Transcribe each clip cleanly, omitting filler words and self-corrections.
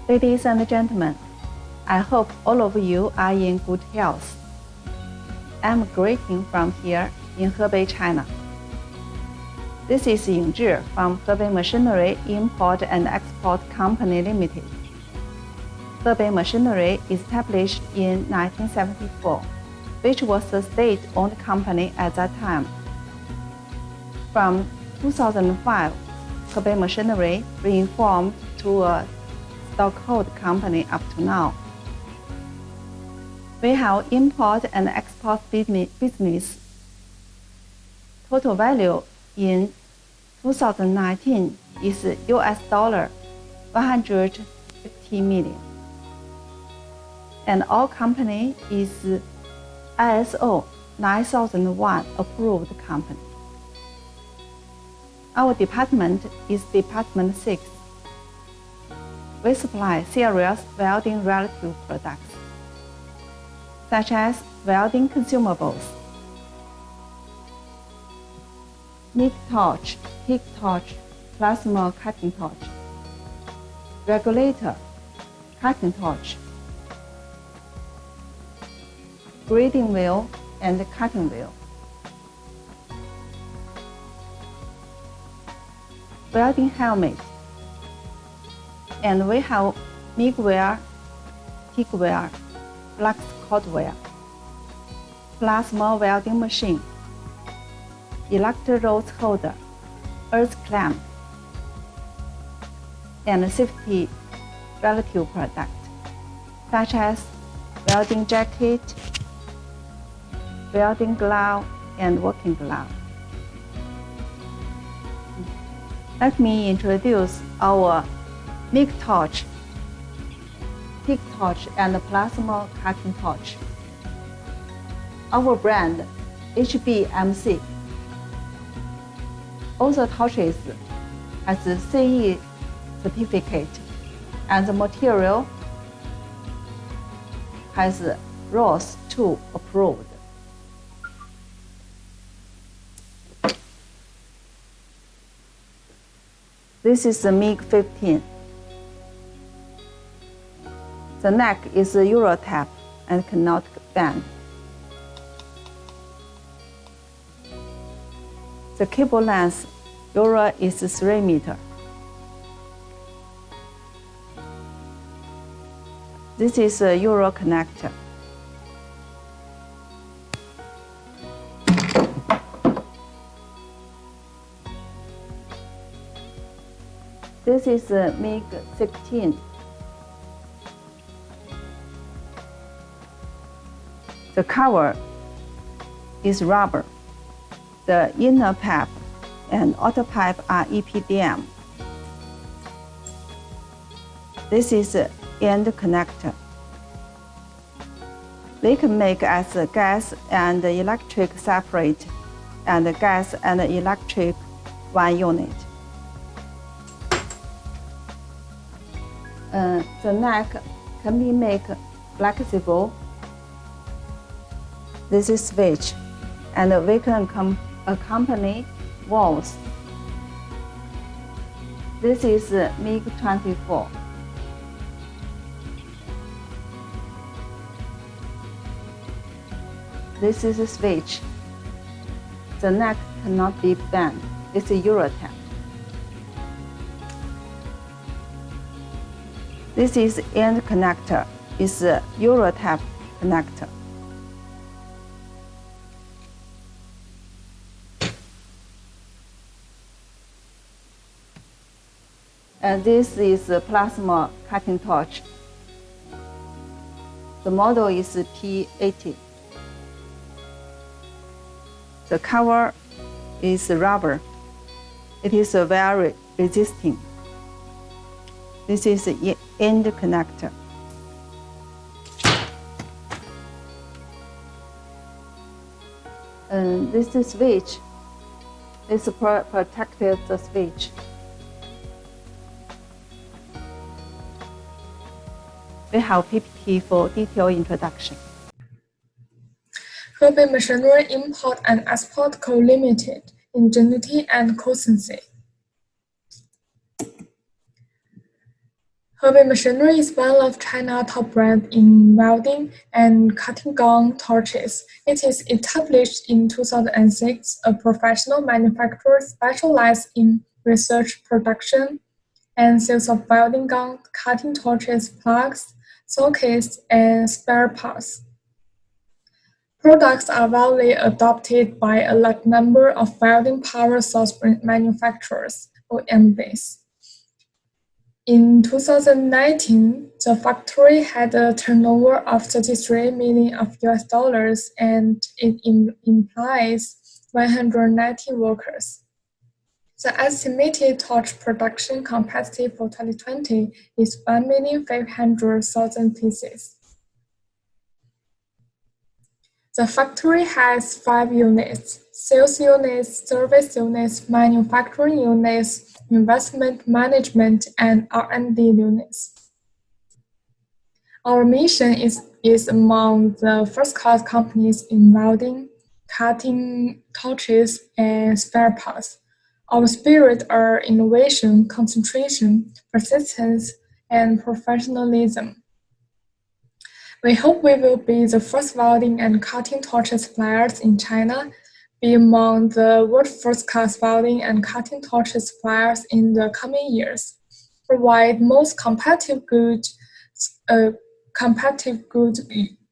Ladies and gentlemen, I hope all of you are in good health. I'm greeting from here in Hebei, China. This is Yingzhi from Hebei Machinery Import and Export Company Limited. Hebei Machinery established in 1974, which was a state-owned company at that time. From 2005, Hebei Machinery reformed to a stockhold company up to now. We have import and export business. Total value in 2019 is $150 million. And our company is ISO 9001 approved company. Our department is Department 6. We supply serious welding relative products, such as welding consumables, MIG torch, TIG torch, plasma cutting torch, regulator, cutting torch, grading wheel, and cutting wheel. Welding helmet, and we have MIG wire, TIG wire, flux cord wire, plasma welding machine, electrode holder, earth clamp, and safety relative products, such as welding jacket, welding glove, and working glove. Let me introduce our MIG torch, TIG torch, and plasma cutting torch. Our brand, HBMC. All the torches has a CE certificate, and the material has ROS 2 approved. This is the MIG 15. The neck is a Euro-tap and cannot bend. The cable length Euro is 3 meters. This is a Euro connector. This is a MIG 16. The cover is rubber. The inner pipe and outer pipe are EPDM. This is the end connector. We can make as gas and electric separate, and gas and electric one unit. The neck can be made flexible. This is switch, and we can accompany walls. This is MIG 24. This is a switch. The neck cannot be bent. It's a Euro-tap. This is end connector. It's a Euro-tap connector. And this is a plasma cutting torch. The model is P80. The cover is rubber. It is very resisting. This is the end connector. And this is switch. This protected the switch. We have PPT for detailed introduction. Hebei Machinery Import and Export Co. Limited, Ingenuity and Constancy. Welding Machinery is one of China's top brands in welding and cutting gun torches. It is established in 2006, a professional manufacturer specialized in research, production, and sales of welding gun, cutting torches, plugs, sockets, and spare parts. Products are widely adopted by a large number of welding power source manufacturers, OEMs. In 2019, the factory had a turnover of 33 million of US dollars and it employs 190 workers. The estimated torch production capacity for 2020 is 1,500,000 pieces. The factory has 5 units: sales units, service units, manufacturing units, investment management, and R&D units. Our mission is among the first-class companies in welding, cutting torches, and spare parts. Our spirit are innovation, concentration, persistence, and professionalism. We hope we will be the first welding and cutting torches suppliers in China, be among the world's first-class welding and cutting torches suppliers in the coming years, provide most competitive good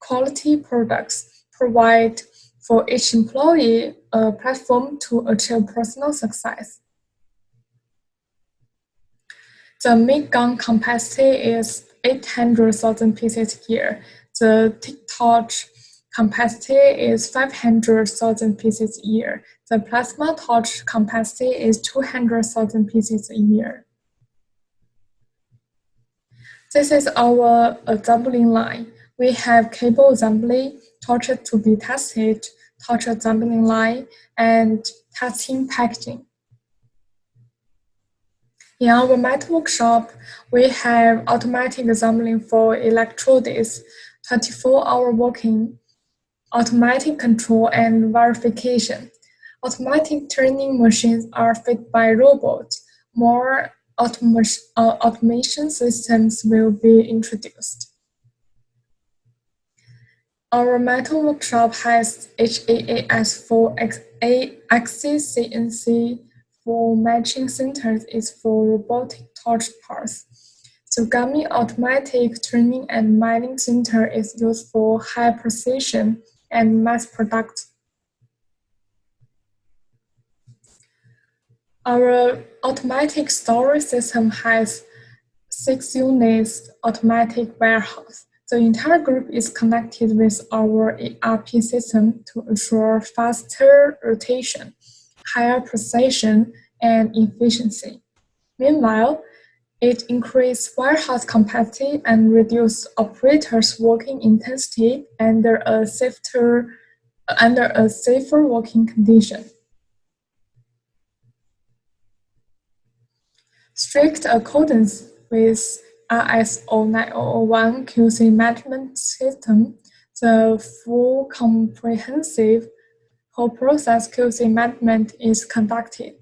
quality products, provide for each employee a platform to achieve personal success. The mid-gun capacity is 800,000 pieces a year. The thick torch capacity is 500,000 pieces a year. The plasma torch capacity is 200,000 pieces a year. This is our assembling line. We have cable assembly, torches to be tested, torch assembling line, and testing packaging. In our metal workshop, we have automatic assembling for electrodes, 24-hour working, automatic control and verification. Automatic turning machines are fed by robots. More automation systems will be introduced. Our metal workshop has HAAS for axis CNC for matching centers is for robotic torch parts. Tsugami automatic turning and milling center is used for high precision and mass production. Our automatic storage system has 6 units automatic warehouse. The entire group is connected with our ERP system to ensure faster rotation, higher precision, and efficiency. Meanwhile, it increases warehouse capacity and reduces operators' working intensity under a safer working condition. Strict accordance with ISO 9001 QC management system, the full comprehensive whole process QC management is conducted.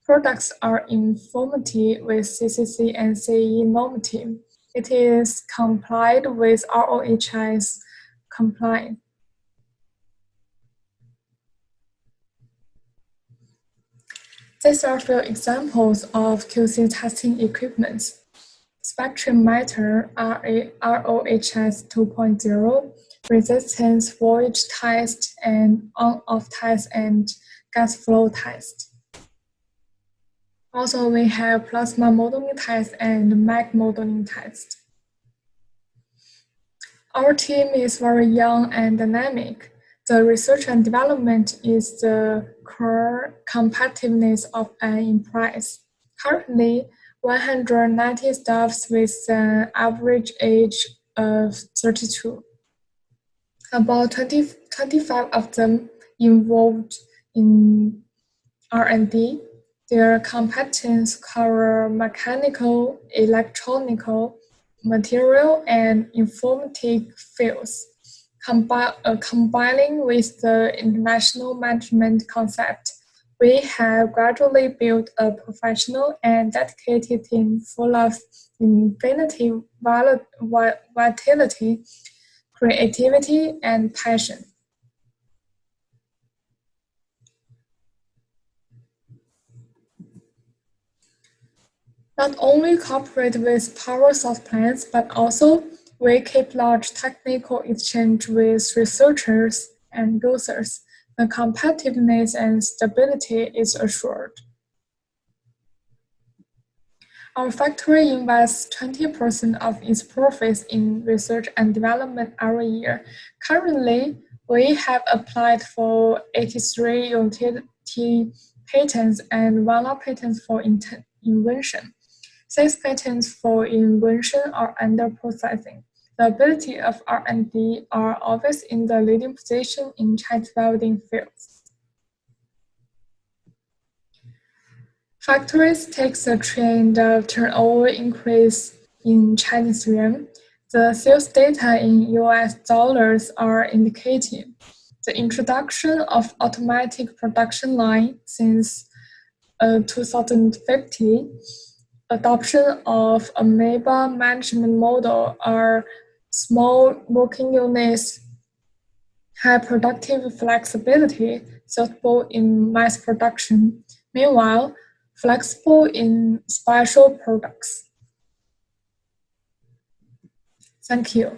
Products are in conformity with CCC and CE normative. It is complied with ROHS compliant. These are a few examples of QC testing equipment. Spectrometer ROHS 2.0, resistance void test and on-off test and gas flow test. Also, we have plasma modeling test and mag modeling test. Our team is very young and dynamic. The research and development is the core competitiveness of an enterprise. Currently, 190 staffs with an average age of 32. About 25 of them involved in R&D. Their competence cover mechanical, electronical, material, and informatic fields, combining with the international management concept. We have gradually built a professional and dedicated team full of infinity, vitality, creativity, and passion. Not only cooperate with power source plants, but also we keep large technical exchange with researchers and users. The competitiveness and stability is assured. Our factory invests 20% of its profits in research and development every year. Currently, we have applied for 83 utility patents and 1 patent for invention. 6 patents for invention are under processing. The ability of R&D are always in the leading position in China's welding fields. Factories take the trend of turnover increase in Chinese yuan. The sales data in US dollars are indicative. The introduction of automatic production line since 2015, adoption of amoeba management model are small working units have productive flexibility suitable in mass production. Meanwhile, flexible in special products. Thank you.